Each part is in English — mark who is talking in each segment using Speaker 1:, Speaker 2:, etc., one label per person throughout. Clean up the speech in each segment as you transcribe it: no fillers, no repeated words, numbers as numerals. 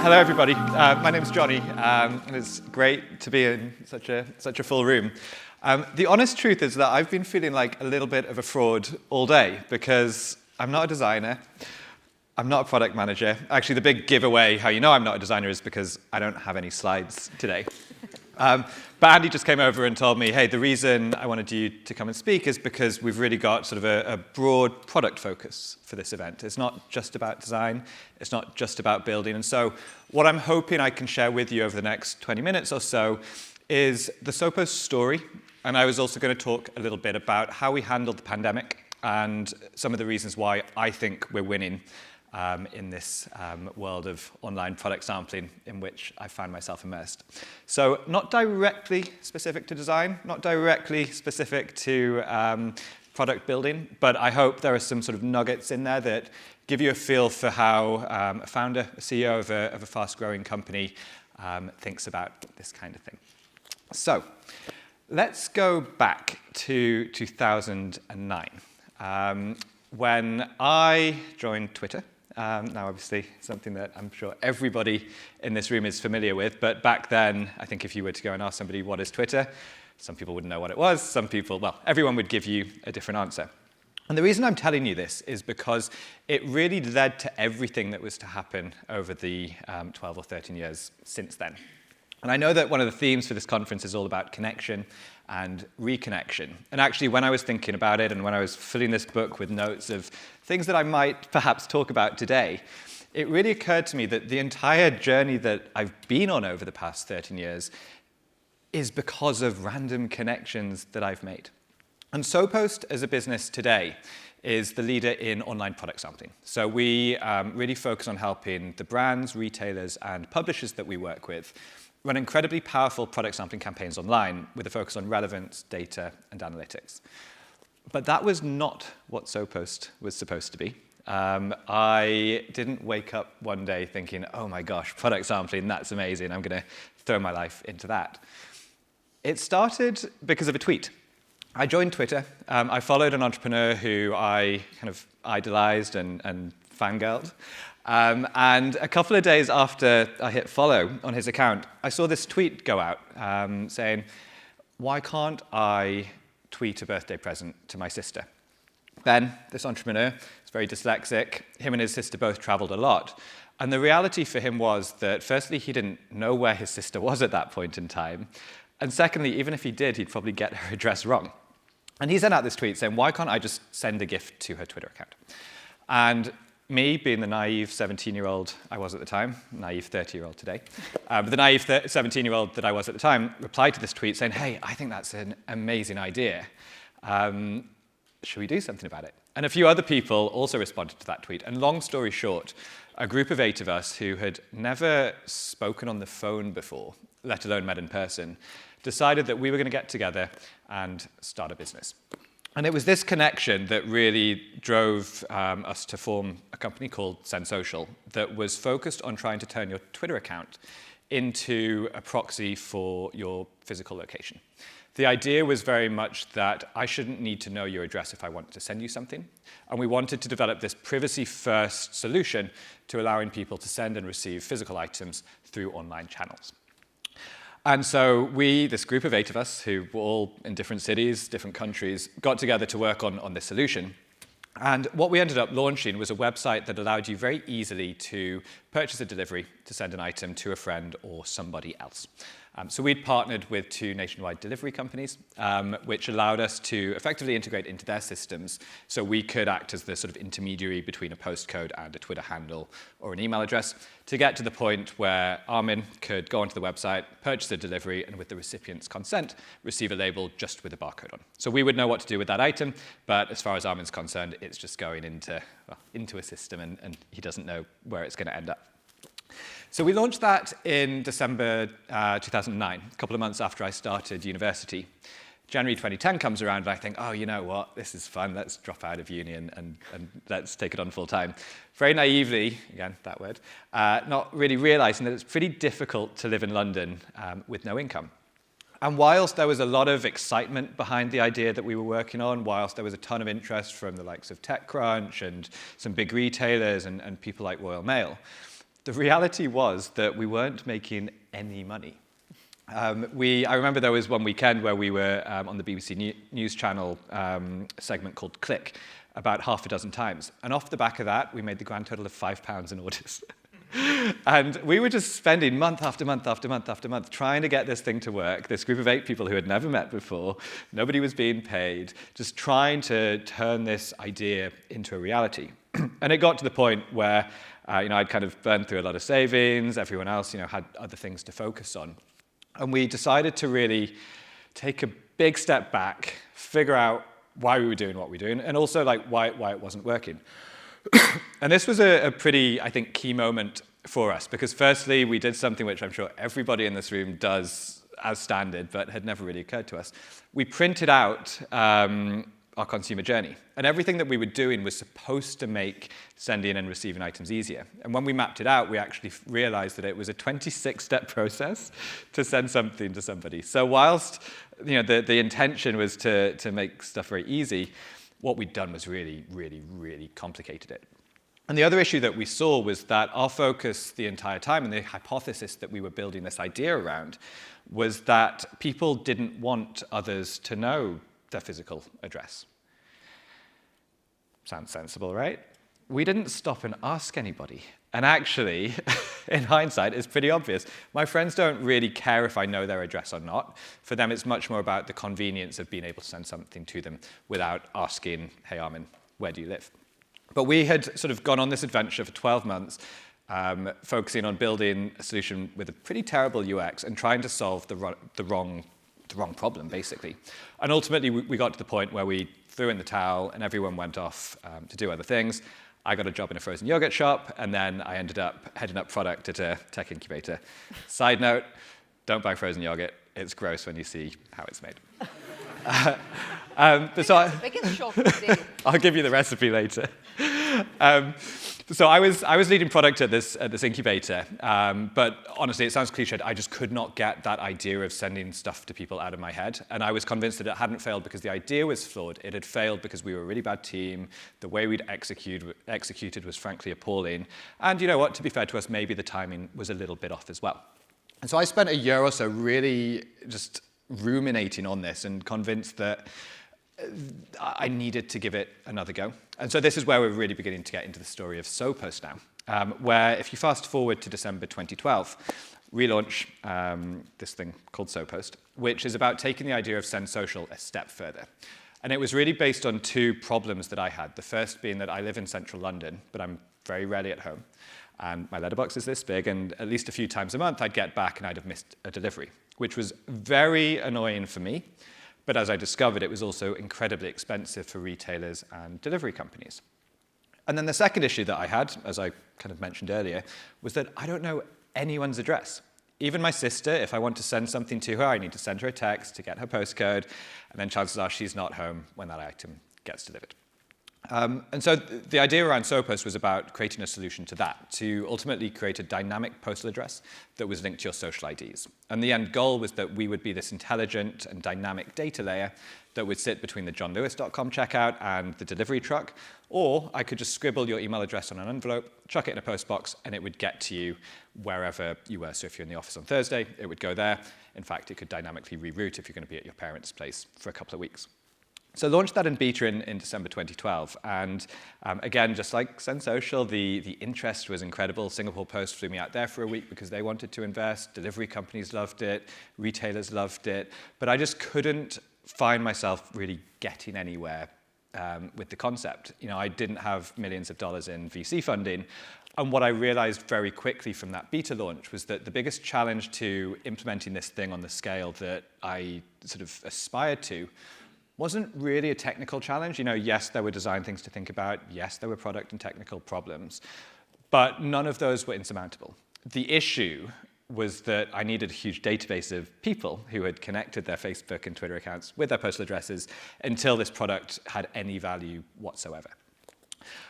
Speaker 1: Hello, everybody. My name's Jonny, and it's great to be in such a full room. The honest truth is that I've been feeling like a little bit of a fraud all day because I'm not a designer. I'm not a product manager. Actually, the big giveaway how you know I'm not a designer is because I don't have any slides today. But Andy just came over and told me, hey, the reason I wanted you to come and speak is because we've really got sort of a broad product focus for this event. It's not just about design. It's not just about building. And so what I'm hoping I can share with you over the next 20 minutes or so is the SoPost story. And I was also going to talk a little bit about how we handled the pandemic and some of the reasons why I think we're winning in this world of online product sampling in which I find myself immersed. So not directly specific to design, not directly specific to product building, but I hope there are some sort of nuggets in there that give you a feel for how a founder, a CEO of a fast-growing company thinks about this kind of thing. So let's go back to 2009, when I joined Twitter. Now, obviously, something that I'm sure everybody in this room is familiar with. But back then, I think if you were to go and ask somebody, what is Twitter? Some people wouldn't know what it was. Some people, well, everyone would give you a different answer. And the reason I'm telling you this is because it really led to everything that was to happen over the 12 or 13 years since then. And I know that one of the themes for this conference is all about connection and reconnection. And actually, when I was thinking about it and when I was filling this book with notes of things that I might perhaps talk about today, it really occurred to me that the entire journey that I've been on over the past 13 years is because of random connections that I've made. And SoPost as a business today is the leader in online product sampling. So we really focus on helping the brands, retailers, and publishers that we work with run incredibly powerful product sampling campaigns online with a focus on relevance, data, and analytics. But that was not what SoPost was supposed to be. I didn't wake up one day thinking, oh my gosh, product sampling, that's amazing. I'm going to throw my life into that. It started because of a tweet. I joined Twitter. I followed an entrepreneur who I kind of idolized and fangirled. And a couple of days after I hit follow on his account, I saw this tweet go out saying, why can't I tweet a birthday present to my sister? Ben, this entrepreneur, is very dyslexic. Him and his sister both traveled a lot. And the reality for him was that, firstly, he didn't know where his sister was at that point in time. And secondly, even if he did, he'd probably get her address wrong. And he sent out this tweet saying, why can't I just send a gift to her Twitter account? And me, being the naive 17-year-old I was at the time, naive 30-year-old today, but the naive 17-year-old that I was at the time replied to this tweet saying, hey, I think that's an amazing idea. Should we do something about it? And a few other people also responded to that tweet. And long story short, a group of 8 of us who had never spoken on the phone before, let alone met in person, decided that we were going to get together and start a business. And it was this connection that really drove us to form a company called SendSocial that was focused on trying to turn your Twitter account into a proxy for your physical location. The idea was very much that I shouldn't need to know your address if I wanted to send you something. And we wanted to develop this privacy-first solution to allowing people to send and receive physical items through online channels. And so we, this group of 8 of us, who were all in different cities, different countries, got together to work on this solution. And what we ended up launching was a website that allowed you very easily to purchase a delivery to send an item to a friend or somebody else. So we'd partnered with 2 nationwide delivery companies, which allowed us to effectively integrate into their systems so we could act as the sort of intermediary between a postcode and a Twitter handle or an email address to get to the point where Armin could go onto the website, purchase a delivery, and with the recipient's consent, receive a label just with a barcode on. So we would know what to do with that item, but as far as Armin's concerned, it's just going into a system, and he doesn't know where it's going to end up. So we launched that in December 2009, a couple of months after I started university. January 2010 comes around, and I think, oh, you know what, this is fun. Let's drop out of uni and let's take it on full time. Very naively, again, that word, not really realizing that it's pretty difficult to live in London with no income. And whilst there was a lot of excitement behind the idea that we were working on, whilst there was a ton of interest from the likes of TechCrunch and some big retailers and people like Royal Mail, The reality was that we weren't making any money. I remember there was one weekend where we were on the BBC News Channel segment called Click about half a dozen times. And off the back of that, we made the grand total of £5 in orders. And we were just spending month after month after month after month trying to get this thing to work, this group of 8 people who had never met before, nobody was being paid, just trying to turn this idea into a reality. And it got to the point where I'd kind of burned through a lot of savings, everyone else had other things to focus on. And we decided to really take a big step back, figure out why we were doing what we were doing, and also why it wasn't working. And this was a pretty, I think, key moment for us, because firstly, we did something which I'm sure everybody in this room does as standard, but had never really occurred to us. We printed out our consumer journey, and everything that we were doing was supposed to make sending and receiving items easier. And when we mapped it out, we actually realized that it was a 26-step process to send something to somebody. So whilst the intention was to make stuff very easy, what we'd done was really, really, really complicated it. And the other issue that we saw was that our focus the entire time, and the hypothesis that we were building this idea around, was that people didn't want others to know their physical address. Sounds sensible, right? We didn't stop and ask anybody. And actually, in hindsight, it's pretty obvious. My friends don't really care if I know their address or not. For them, it's much more about the convenience of being able to send something to them without asking, hey, Armin, where do you live? But we had sort of gone on this adventure for 12 months, focusing on building a solution with a pretty terrible UX and trying to solve the wrong problem, basically. And ultimately, we got to the point where we threw in the towel and everyone went off to do other things. I got a job in a frozen yogurt shop, and then I ended up heading up product at a tech incubator. Side note, don't buy frozen yogurt. It's gross when you see how it's made.
Speaker 2: Biggest shock of the day.
Speaker 1: I'll give you the recipe later. So I was leading product at this incubator, but honestly, it sounds cliched. I just could not get that idea of sending stuff to people out of my head, and I was convinced that it hadn't failed because the idea was flawed. It had failed because we were a really bad team. The way we'd executed was frankly appalling, and you know what? To be fair to us, maybe the timing was a little bit off as well. And so I spent a year or so really just ruminating on this and convinced that I needed to give it another go. And so this is where we're really beginning to get into the story of SoPost now, where if you fast forward to December 2012, we launch this thing called SoPost, which is about taking the idea of Send Social a step further. And it was really based on 2 problems that I had. The first being that I live in central London, but I'm very rarely at home. And my letterbox is this big, and at least a few times a month, I'd get back and I'd have missed a delivery, which was very annoying for me. But as I discovered, it was also incredibly expensive for retailers and delivery companies. And then the second issue that I had, as I kind of mentioned earlier, was that I don't know anyone's address. Even my sister, if I want to send something to her, I need to send her a text to get her postcode, and then chances are she's not home when that item gets delivered. And so the idea around SoPost was about creating a solution to that, to ultimately create a dynamic postal address that was linked to your social IDs. And the end goal was that we would be this intelligent and dynamic data layer that would sit between the johnlewis.com checkout and the delivery truck, or I could just scribble your email address on an envelope, chuck it in a postbox, and it would get to you wherever you were. So if you're in the office on Thursday, it would go there. In fact, it could dynamically reroute if you're going to be at your parents' place for a couple of weeks. So launched that in beta in December 2012, and again, just like Send Social, the interest was incredible. Singapore Post flew me out there for a week because they wanted to invest. Delivery companies loved it. Retailers loved it. But I just couldn't find myself really getting anywhere with the concept. I didn't have millions of dollars in VC funding. And what I realized very quickly from that beta launch was that the biggest challenge to implementing this thing on the scale that I sort of aspired to wasn't really a technical challenge. Yes, there were design things to think about. Yes, there were product and technical problems. But none of those were insurmountable. The issue was that I needed a huge database of people who had connected their Facebook and Twitter accounts with their postal addresses until this product had any value whatsoever.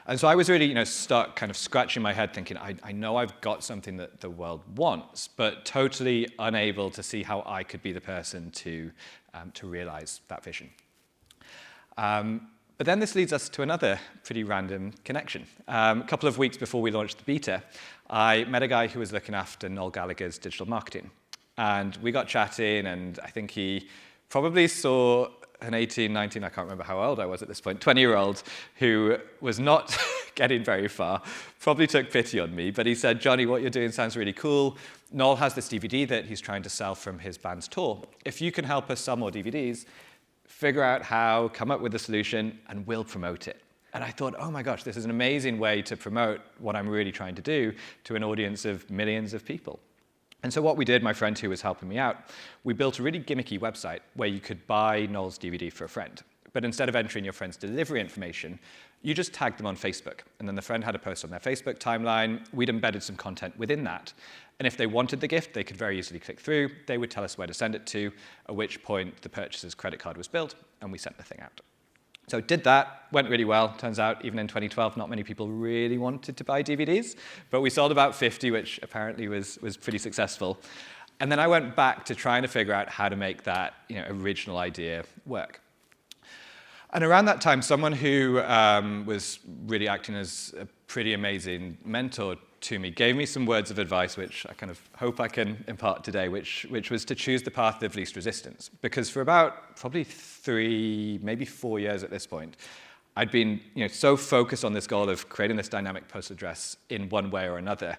Speaker 1: And so I was really stuck kind of scratching my head thinking, I know I've got something that the world wants, but totally unable to see how I could be the person to realize that vision. But then this leads us to another pretty random connection. A couple of weeks before we launched the beta, I met a guy who was looking after Noel Gallagher's digital marketing. And we got chatting, and I think he probably saw an 18, 19, I can't remember how old I was at this point, 20-year-old who was not getting very far, probably took pity on me, but he said, Jonny, what you're doing sounds really cool. Noel has this DVD that he's trying to sell from his band's tour. If you can help us sell more DVDs, figure out how, come up with a solution, and we'll promote it. And I thought, oh my gosh, this is an amazing way to promote what I'm really trying to do to an audience of millions of people. And so what we did, my friend who was helping me out, we built a really gimmicky website where you could buy Noel's DVD for a friend. But instead of entering your friend's delivery information, you just tagged them on Facebook. And then the friend had a post on their Facebook timeline. We'd embedded some content within that. And if they wanted the gift, they could very easily click through. They would tell us where to send it to, at which point the purchaser's credit card was built, and we sent the thing out. So did that, went really well. Turns out, even in 2012, not many people really wanted to buy DVDs, but we sold about 50, which apparently was pretty successful. And then I went back to trying to figure out how to make that original idea work. And around that time, someone who was really acting as a pretty amazing mentor to me gave me some words of advice, which I kind of hope I can impart today, which was to choose the path of least resistance. Because for about probably 3, maybe 4 years at this point, I'd been so focused on this goal of creating this dynamic postal address in one way or another,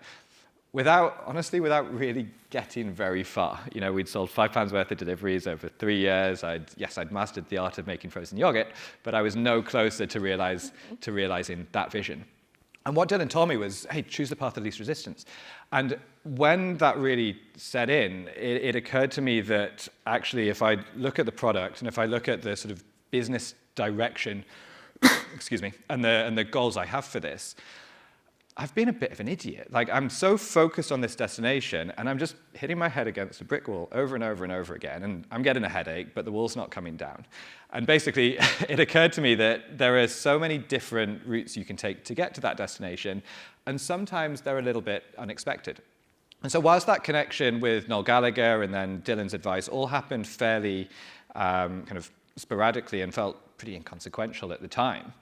Speaker 1: honestly, without really getting very far. We'd sold £5 worth of deliveries over 3 years. I'd mastered the art of making frozen yogurt, but I was no closer to realizing that vision. And what Dylan told me was, hey, choose the path of least resistance. And when that really set in, it occurred to me that actually if I look at the product and if I look at the sort of business direction, excuse me, and the goals I have for this, I've been a bit of an idiot. I'm so focused on this destination, and I'm just hitting my head against a brick wall over and over and over again, and I'm getting a headache, but the wall's not coming down. And basically, it occurred to me that there are so many different routes you can take to get to that destination, and sometimes they're a little bit unexpected. And so whilst that connection with Noel Gallagher and then Dylan's advice all happened fairly kind of sporadically and felt pretty inconsequential at the time,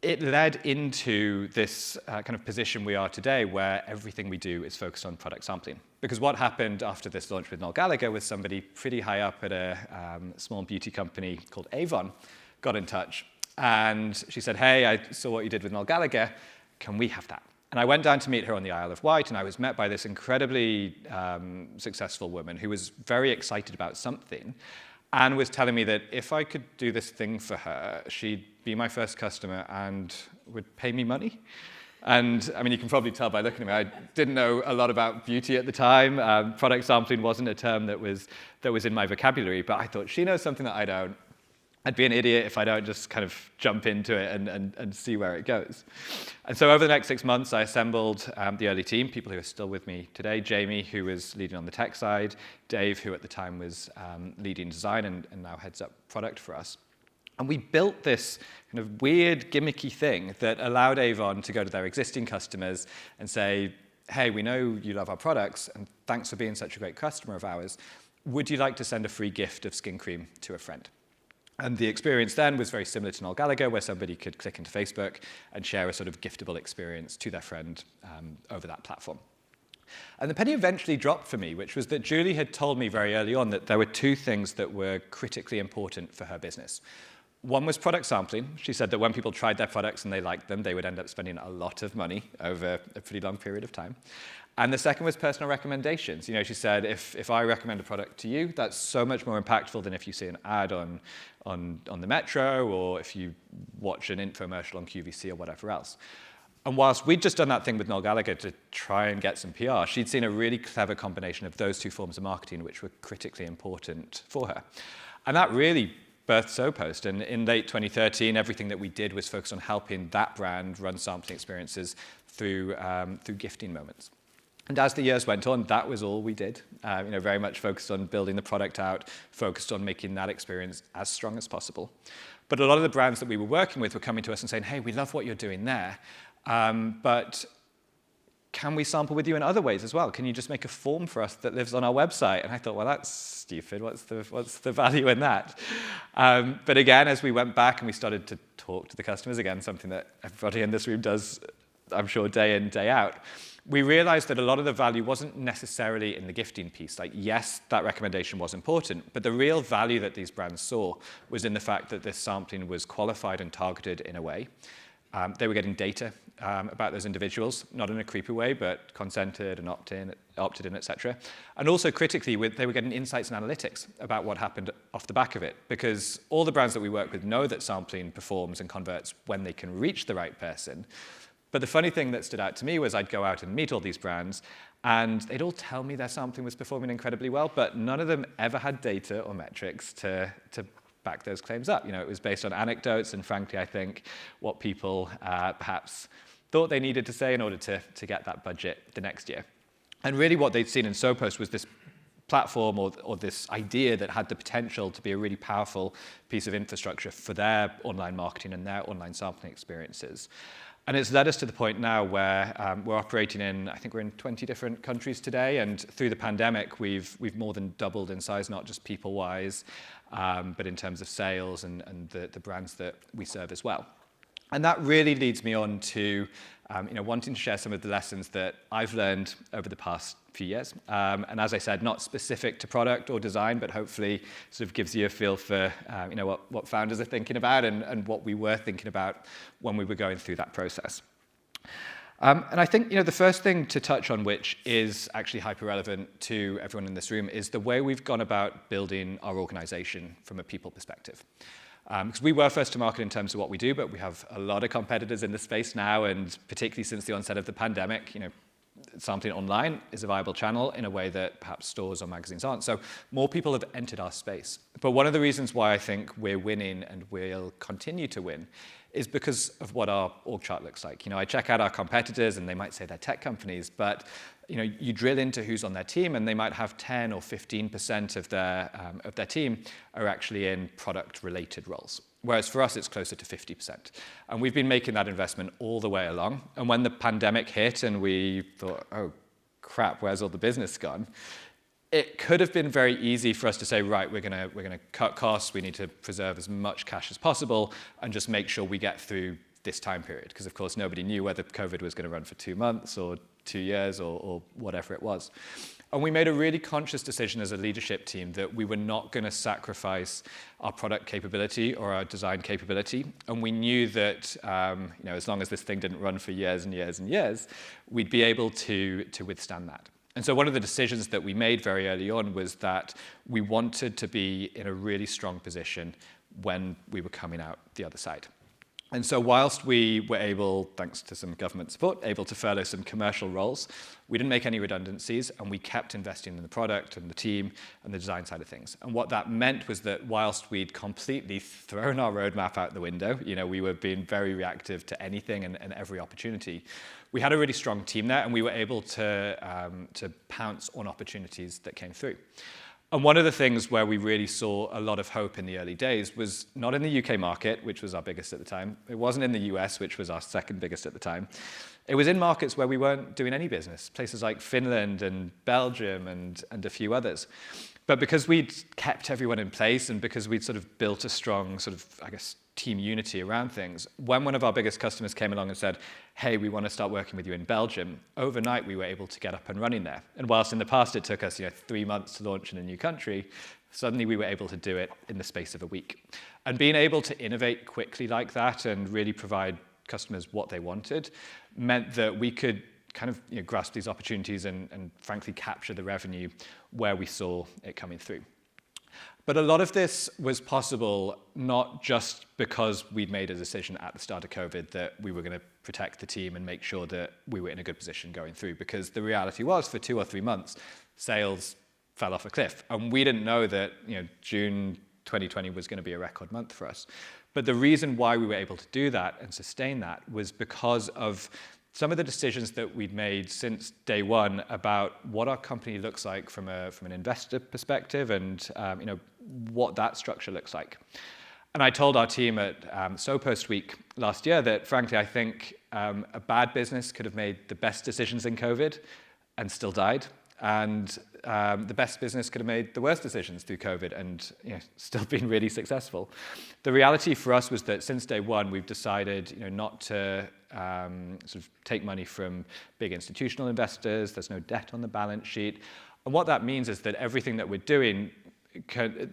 Speaker 1: it led into this kind of position we are today where everything we do is focused on product sampling. Because what happened after this launch with Noel Gallagher was somebody pretty high up at a small beauty company called Avon got in touch. And she said, hey, I saw what you did with Noel Gallagher. Can we have that? And I went down to meet her on the Isle of Wight, and I was met by this incredibly successful woman who was very excited about something and was telling me that if I could do this thing for her, she'd be my first customer and would pay me money. And I mean, you can probably tell by looking at me, I didn't know a lot about beauty at the time. Product sampling wasn't a term that was in my vocabulary, but I thought, she knows something that I don't. I'd be an idiot if I don't just kind of jump into it and see where it goes. And so over the next 6 months, I assembled the early team, people who are still with me today. Jamie, who was leading on the tech side. Dave, who at the time was leading design and now heads up product for us. And we built this kind of weird, gimmicky thing that allowed Avon to go to their existing customers and say, hey, we know you love our products, and thanks for being such a great customer of ours. Would you like to send a free gift of skin cream to a friend? And the experience then was very similar to Noel Gallagher, where somebody could click into Facebook and share a sort of giftable experience to their friend over that platform. And the penny eventually dropped for me, which was that Julie had told me very early on that there were 2 things that were critically important for her business. One was product sampling. She said that when people tried their products and they liked them, they would end up spending a lot of money over a pretty long period of time. And the second was personal recommendations. She said, if I recommend a product to you, that's so much more impactful than if you see an ad on the Metro or if you watch an infomercial on QVC or whatever else. And whilst we'd just done that thing with Noel Gallagher to try and get some PR, she'd seen a really clever combination of those 2 forms of marketing which were critically important for her. And that really birthed SoPost. And in late 2013, everything that we did was focused on helping that brand run sampling experiences through gifting moments. And as the years went on, that was all we did. Very much focused on building the product out, focused on making that experience as strong as possible. But a lot of the brands that we were working with were coming to us and saying, hey, we love what you're doing there, but can we sample with you in other ways as well? Can you just make a form for us that lives on our website? And I thought, well, that's stupid. What's the value in that? But again, as we went back and we started to talk to the customers, again, something that everybody in this room does, I'm sure, day in, day out, we realized that a lot of the value wasn't necessarily in the gifting piece. Like, yes, that recommendation was important, but the real value that these brands saw was in the fact that this sampling was qualified and targeted in a way. They were getting data about those individuals, not in a creepy way, but consented and opted in, etc. And also critically, they were getting insights and analytics about what happened off the back of it, because all the brands that we work with know that sampling performs and converts when they can reach the right person. But the funny thing that stood out to me was I'd go out and meet all these brands, and they'd all tell me their sampling was performing incredibly well, but none of them ever had data or metrics to back those claims up. It was based on anecdotes, and frankly, I think what people perhaps thought they needed to say in order to get that budget the next year. And really what they'd seen in SoPost was this platform or this idea that had the potential to be a really powerful piece of infrastructure for their online marketing and their online sampling experiences. And it's led us to the point now where we're operating in, I think we're in 20 different countries today, and through the pandemic, we've more than doubled in size, not just people-wise, but in terms of sales and the brands that we serve as well. And that really leads me on to wanting to share some of the lessons that I've learned over the past few years. And as I said, not specific to product or design, but hopefully sort of gives you a feel for what founders are thinking about and what we were thinking about when we were going through that process. And I think the first thing to touch on, which is actually hyper relevant to everyone in this room, is the way we've gone about building our organization from a people perspective. Because we were first to market in terms of what we do, but we have a lot of competitors in the space now, and particularly since the onset of the pandemic, sampling online is a viable channel in a way that perhaps stores or magazines aren't. So more people have entered our space. But one of the reasons why I think we're winning and we'll continue to win is because of what our org chart looks like. I check out our competitors and they might say they're tech companies, but you drill into who's on their team and they might have 10 or 15% of their team are actually in product-related roles. Whereas for us, it's closer to 50%. And we've been making that investment all the way along. And when the pandemic hit and we thought, oh, crap, where's all the business gone? It could have been very easy for us to say, right, we're gonna cut costs, we need to preserve as much cash as possible, and just make sure we get through this time period. Because, of course, nobody knew whether COVID was going to run for 2 months or 2 years or whatever it was. And we made a really conscious decision as a leadership team that we were not going to sacrifice our product capability or our design capability. And we knew that as long as this thing didn't run for years and years and years, we'd be able to withstand that. And so one of the decisions that we made very early on was that we wanted to be in a really strong position when we were coming out the other side. And so whilst we were able, thanks to some government support, able to furlough some commercial roles, we didn't make any redundancies, and we kept investing in the product and the team and the design side of things. And what that meant was that whilst we'd completely thrown our roadmap out the window, we were being very reactive to anything and every opportunity, we had a really strong team there, and we were able to pounce on opportunities that came through. And one of the things where we really saw a lot of hope in the early days was not in the UK market, which was our biggest at the time. It wasn't in the US, which was our second biggest at the time. It was in markets where we weren't doing any business, places like Finland and Belgium and a few others. But because we'd kept everyone in place and because we'd sort of built a strong sort of, team unity around things, when one of our biggest customers came along and said, hey, we want to start working with you in Belgium, overnight we were able to get up and running there. And whilst in the past it took us 3 months to launch in a new country, suddenly we were able to do it in the space of a week. And being able to innovate quickly like that and really provide customers what they wanted meant that we could kind of grasp these opportunities and frankly capture the revenue where we saw it coming through. But a lot of this was possible not just because we'd made a decision at the start of COVID that we were going to protect the team and make sure that we were in a good position going through, because the reality was for 2 or 3 months, sales fell off a cliff. And we didn't know that June 2020 was going to be a record month for us. But the reason why we were able to do that and sustain that was because of some of the decisions that we'd made since day one about what our company looks like from an investor perspective and what that structure looks like. And I told our team at SoPost Week last year that, frankly, I think a bad business could have made the best decisions in COVID and still died. And the best business could have made the worst decisions through COVID and still been really successful. The reality for us was that since day one, we've decided not to sort of take money from big institutional investors. There's no debt on the balance sheet. And what that means is that everything that we're doing,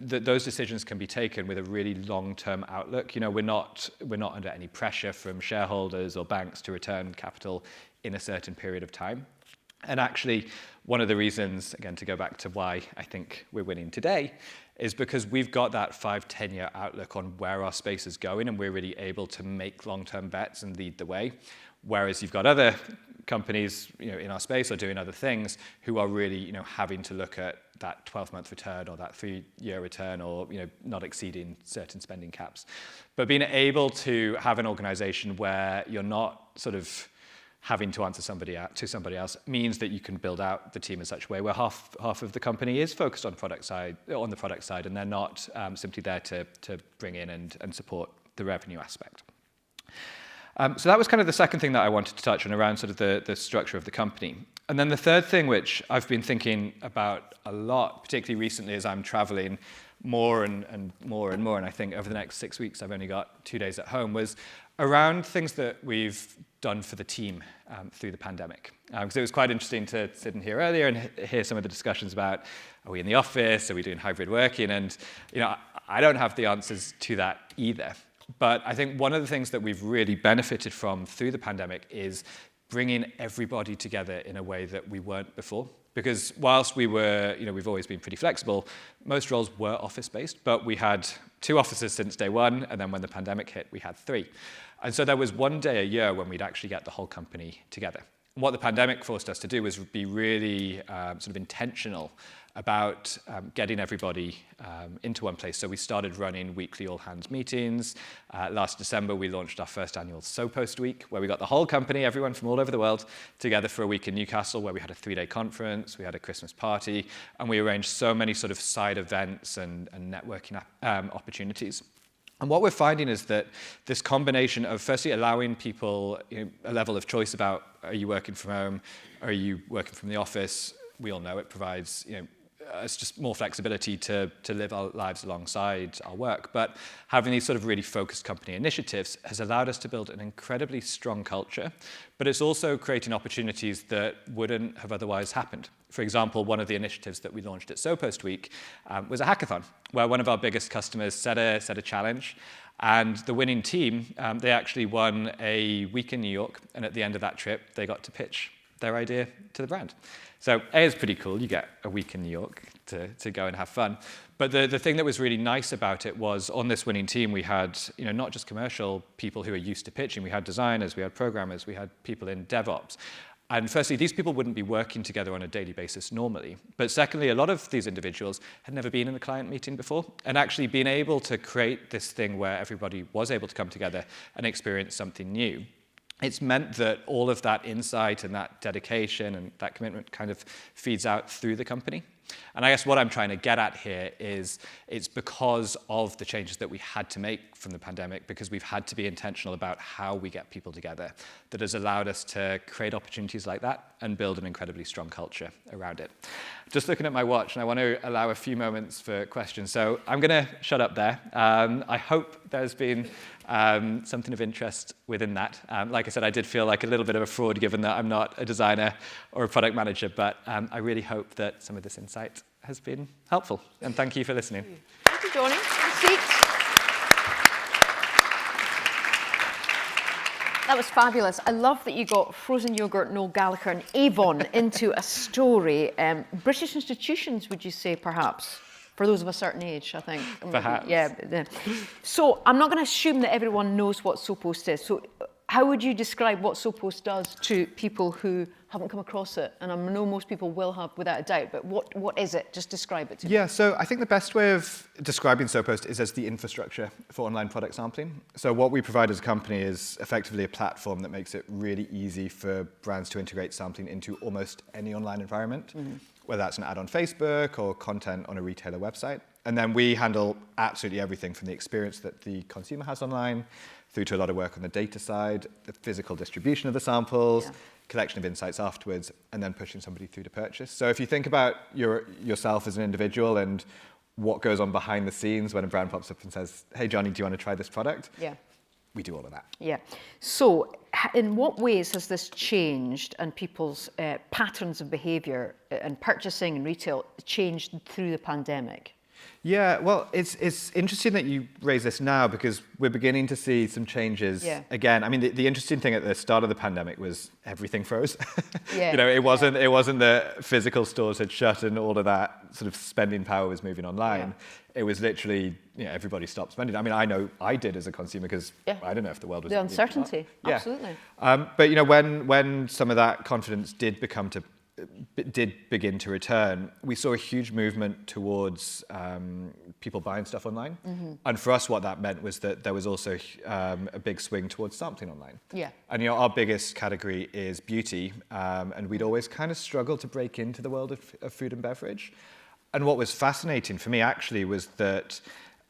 Speaker 1: those decisions can be taken with a really long-term outlook. We're not under any pressure from shareholders or banks to return capital in a certain period of time. And actually, one of the reasons, again, to go back to why I think we're winning today, is because we've got that 5-10 year outlook on where our space is going, and we're really able to make long-term bets and lead the way. Whereas you've got other companies in our space or doing other things who are really having to look at that 12-month return or that 3-year return or not exceeding certain spending caps. But being able to have an organization where you're not sort of having to answer to somebody else means that you can build out the team in such a way where half of the company is focused on the product side, and they're not simply there to bring in and support the revenue aspect. So that was kind of the second thing that I wanted to touch on around sort of the structure of the company. And then the third thing, which I've been thinking about a lot, particularly recently as I'm traveling more and more, and I think over the next 6 weeks I've only got 2 days at home, was around things that we've done for the team through the pandemic. Because it was quite interesting to sit in here earlier and hear some of the discussions about, are we in the office, are we doing hybrid working? And I don't have the answers to that either. But I think one of the things that we've really benefited from through the pandemic is bringing everybody together in a way that we weren't before. Because whilst we were, we've always been pretty flexible, most roles were office-based, but we had 2 offices since day one, and then when the pandemic hit, we had 3. And so there was one day a year when we'd actually get the whole company together. And what the pandemic forced us to do was be really sort of intentional about getting everybody into one place. So we started running weekly all-hands meetings. Last December, we launched our first annual SoPost week, where we got the whole company, everyone from all over the world, together for a week in Newcastle, where we had a 3-day conference, we had a Christmas party, and we arranged so many sort of side events and networking opportunities. And what we're finding is that this combination of firstly allowing people a level of choice about, are you working from home, are you working from the office? We all know it provides us just more flexibility to live our lives alongside our work. But having these sort of really focused company initiatives has allowed us to build an incredibly strong culture, but it's also creating opportunities that wouldn't have otherwise happened. For example, one of the initiatives that we launched at SoPost Week was a hackathon, where one of our biggest customers set a challenge, and the winning team, they actually won a week in New York, and at the end of that trip, they got to pitch their idea to the brand. So it's pretty cool. You get a week in New York to go and have fun. But the thing that was really nice about it was on this winning team, we had not just commercial people who are used to pitching. We had designers, we had programmers, we had people in DevOps. And firstly, these people wouldn't be working together on a daily basis normally. But secondly, a lot of these individuals had never been in a client meeting before. And actually being able to create this thing where everybody was able to come together and experience something new, it's meant that all of that insight and that dedication and that commitment kind of feeds out through the company. And I guess what I'm trying to get at here is it's because of the changes that we had to make from the pandemic, because we've had to be intentional about how we get people together, that has allowed us to create opportunities like that and build an incredibly strong culture around it. Just looking at my watch, and I want to allow a few moments for questions. So I'm going to shut up there. I hope there's been something of interest within that. Like I said, I did feel like a little bit of a fraud given that I'm not a designer or a product manager, but I really hope that some of this insight has been helpful. And thank you for listening.
Speaker 2: Thank you, Jonny. Have a seat. That was fabulous. I love that you got frozen yogurt, Noel Gallagher and Avon into a story. British institutions, would you say, perhaps? For those of a certain age, I think.
Speaker 1: Perhaps.
Speaker 2: Yeah. So I'm not going to assume that everyone knows what SoPost is. So how would you describe what SoPost does to people who haven't come across it? And I know most people will have, without a doubt, but what is it? Just describe it to me.
Speaker 1: Yeah, so I think the best way of describing SoPost is as the infrastructure for online product sampling. So what we provide as a company is effectively a platform that makes it really easy for brands to integrate sampling into almost any online environment, whether that's an ad on Facebook or content on a retailer website. And then we handle absolutely everything from the experience that the consumer has online through to a lot of work on the data side, the physical distribution of the samples, collection of insights afterwards, and then pushing somebody through to purchase. So if you think about yourself as an individual and what goes on behind the scenes when a brand pops up and says, hey, Jonny, do you want to try this product?
Speaker 2: Yeah.
Speaker 1: We do all of that.
Speaker 2: Yeah. So in what ways has this changed and people's patterns of behaviour and purchasing and retail changed through the pandemic?
Speaker 1: Yeah, well, it's interesting that you raise this now because we're beginning to see some changes again. I mean, the interesting thing at the start of the pandemic was everything froze.
Speaker 2: Yeah.
Speaker 1: You know, it wasn't the physical stores had shut and all of that sort of spending power was moving online. It was literally, you know, everybody stopped spending. I mean, I know I did as a consumer because I don't know if the world was...
Speaker 2: The uncertainty, absolutely.
Speaker 1: But, you know, when some of that confidence did begin to return, we saw a huge movement towards people buying stuff online. And for us, what that meant was that there was also a big swing towards sampling online. Yeah. And, you know, our biggest category is beauty. And we'd always kind of struggled to break into the world of food and beverage. And what was fascinating for me, actually, was that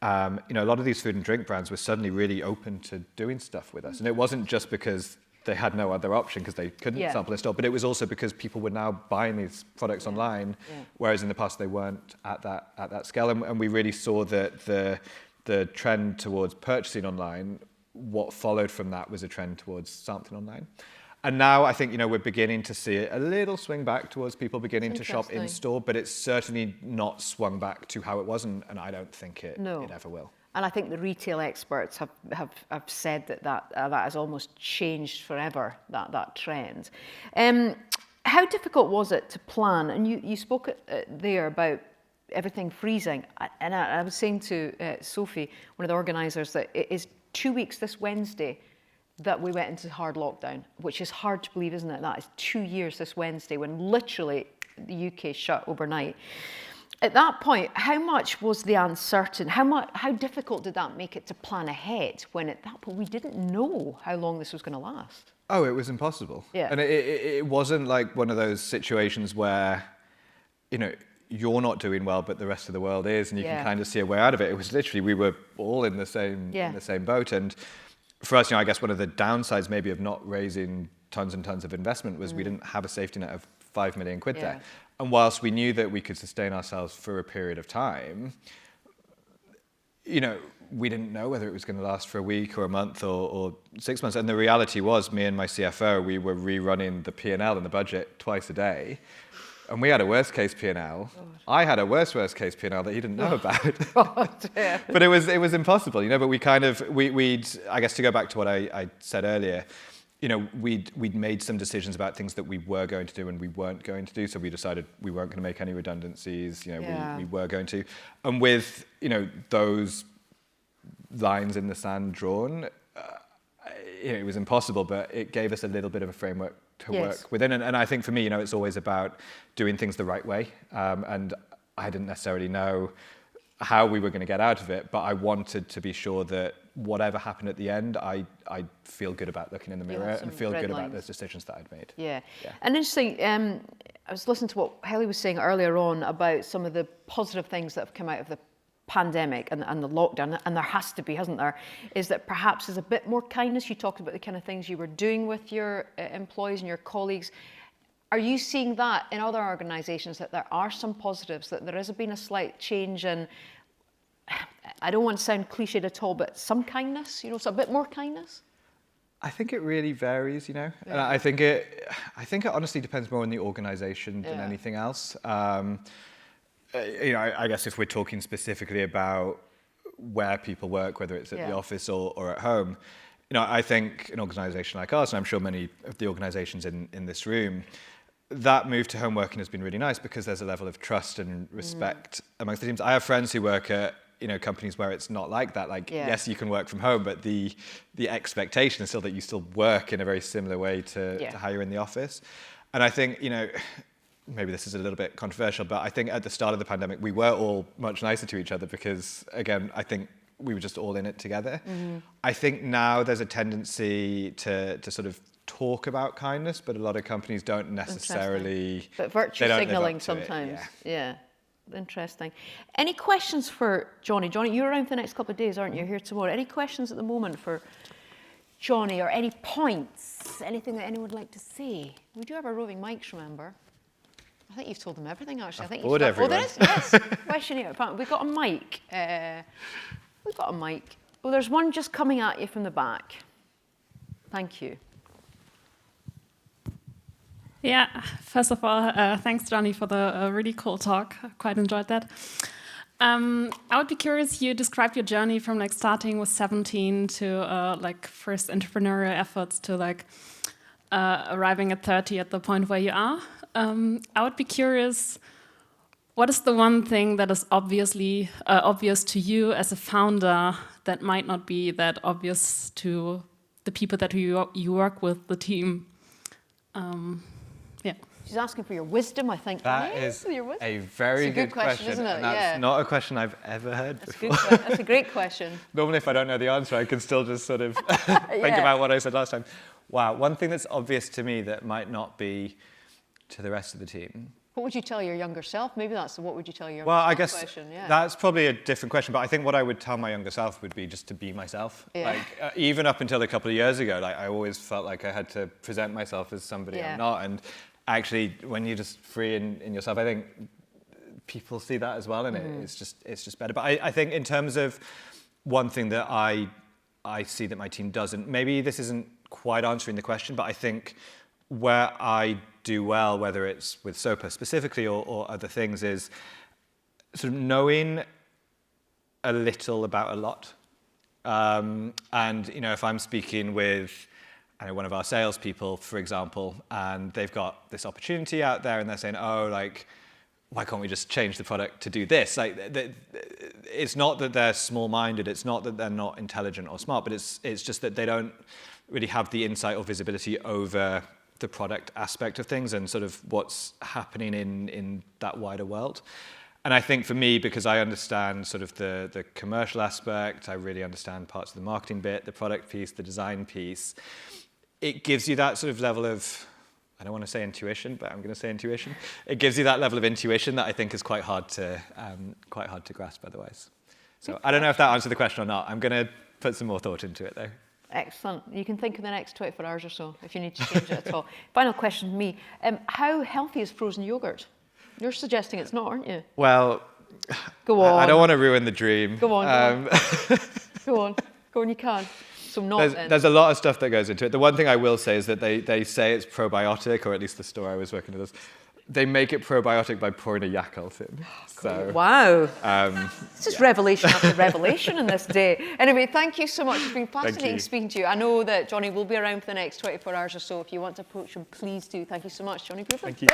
Speaker 1: you know, a lot of these food and drink brands were suddenly really open to doing stuff with us. And it wasn't just because they had no other option because they couldn't sample in store, but it was also because people were now buying these products online, whereas in the past they weren't at that scale. And we really saw that the trend towards purchasing online, what followed from that was a trend towards sampling online. And now I think, you know, we're beginning to see a little swing back towards people beginning to shop in store, but it's certainly not swung back to how it was, and I don't think it ever will.
Speaker 2: And I think the retail experts have said that has almost changed forever, that trend. How difficult was it to plan? And you spoke there about everything freezing. And I was saying to Sophie, one of the organisers, that it is 2 weeks this Wednesday that we went into hard lockdown, which is hard to believe, isn't it? That is 2 years this Wednesday when literally the UK shut overnight. At that point, how much was the uncertain? How difficult did that make it to plan ahead when at that point we didn't know how long this was going to last?
Speaker 1: Oh, it was impossible.
Speaker 2: Yeah.
Speaker 1: And it wasn't like one of those situations where, you know, you're not doing well, but the rest of the world is, and you can kind of see a way out of it. It was literally, we were all in the same boat. And for us, you know, I guess one of the downsides maybe of not raising tons and tons of investment was we didn't have a safety net of 5 million quid there. And whilst we knew that we could sustain ourselves for a period of time, you know, we didn't know whether it was going to last for a week or a month or 6 months. And the reality was, me and my CFO, we were rerunning the P&L and the budget twice a day. And we had a worst case P&L. I had a worst case P&L that he didn't know about. But it was impossible, you know. But we'd I guess, to go back to what I said earlier, you know, we'd made some decisions about things that we were going to do and we weren't going to do. So we decided we weren't going to make any redundancies. You know, we were going to, and with, you know, those lines in the sand drawn, you know, it was impossible, but it gave us a little bit of a framework to work within. And I think for me, you know, it's always about doing things the right way. And I didn't necessarily know how we were going to get out of it, but I wanted to be sure that whatever happened at the end, I feel good about looking in the mirror and feel good about those decisions that I'd made. Yeah.
Speaker 2: And interesting, I was listening to what Helly was saying earlier on about some of the positive things that have come out of the pandemic and the lockdown, and there has to be, hasn't there, is that perhaps there's a bit more kindness. You talked about the kind of things you were doing with your employees and your colleagues. Are you seeing that in other organisations, that there are some positives, that there has been a slight change in, I don't want to sound cliched at all, but some kindness, you know, so a bit more kindness?
Speaker 1: I think it really varies, you know. And I think it honestly depends more on the organisation than anything else. You know, I guess if we're talking specifically about where people work, whether it's at the office or at home, you know, I think an organisation like ours, and I'm sure many of the organisations in this room, that move to home working has been really nice because there's a level of trust and respect amongst the teams. I have friends who work at, you know, companies where it's not like that. Like, yes, you can work from home, but the expectation is still that you still work in a very similar way to how you're in the office. And I think, you know, maybe this is a little bit controversial, but I think at the start of the pandemic, we were all much nicer to each other because, again, I think we were just all in it together. I think now there's a tendency to sort of talk about kindness, but a lot of companies don't necessarily...
Speaker 2: But virtue signalling sometimes, interesting. Any questions for Jonny? Jonny, you're around for the next couple of days, aren't you? Here tomorrow. Any questions at the moment for Jonny, or any points? Anything that anyone would like to say? We do have our roving mics, remember? I think you've told them everything, actually. I think you've
Speaker 1: everyone.
Speaker 2: Oh, there is, yes. Question here. We've got a mic. We've got a mic. Well, there's one just coming at you from the back. Thank you.
Speaker 3: Yeah, first of all, thanks, Jonny, for the really cool talk. I quite enjoyed that. I would be curious, you described your journey from like starting with 17 to like first entrepreneurial efforts to like arriving at 30 at the point where you are. I would be curious, what is the one thing that is obviously obvious to you as a founder that might not be that obvious to the people that you work with, the team? Yeah.
Speaker 2: She's asking for your wisdom, I think.
Speaker 1: That is a very good question,
Speaker 2: isn't it?
Speaker 1: and that's not a question I've ever heard before.
Speaker 2: That's a great question.
Speaker 1: Normally, if I don't know the answer, I can still just sort of think about what I said last time. Wow, one thing that's obvious to me that might not be to the rest of the team.
Speaker 2: What would you tell your younger self? Maybe that's the what would you tell your younger
Speaker 1: well,
Speaker 2: self
Speaker 1: I guess
Speaker 2: question. Yeah.
Speaker 1: That's probably a different question, but I think what I would tell my younger self would be just to be myself.
Speaker 2: Yeah.
Speaker 1: Like even up until a couple of years ago, like I always felt like I had to present myself as somebody I'm not. And actually, when you're just free in yourself, I think people see that as well, and it's just better. But I think in terms of one thing that I see that my team doesn't, maybe this isn't quite answering the question, but I think where I do well, whether it's with SoPost specifically or other things, is sort of knowing a little about a lot. And you know, if I'm speaking with one of our salespeople, for example, and they've got this opportunity out there, and they're saying, "Oh, like, why can't we just change the product to do this?" Like, it's not that they're small-minded, it's not that they're not intelligent or smart, but it's just that they don't really have the insight or visibility over the product aspect of things and sort of what's happening in that wider world. And I think for me, because I understand sort of the commercial aspect, I really understand parts of the marketing bit, the product piece, the design piece, it gives you that sort of level of, I don't want to say intuition, but I'm going to say intuition. It gives you that level of intuition that I think is quite hard to grasp otherwise. So I don't know if that answered the question or not. I'm going to put some more thought into it, though.
Speaker 2: Excellent. You can think of the next 24 hours or so if you need to change it at all. Final question from me. How healthy is frozen yogurt? You're suggesting it's not, aren't you?
Speaker 1: Well,
Speaker 2: go on.
Speaker 1: I don't want to ruin the dream.
Speaker 2: Go on. Go on. Go on, you can. So not
Speaker 1: there's a lot of stuff that goes into it. The one thing I will say is that they say it's probiotic, or at least the store I was working with us. They make it probiotic by pouring a Yakult in. So,
Speaker 2: wow. It's just revelation after revelation in this day. Anyway, thank you so much. It's been fascinating speaking to you. I know that Jonny will be around for the next 24 hours or so. If you want to approach him, please do. Thank you so much, Jonny Grubin.
Speaker 1: Thank you.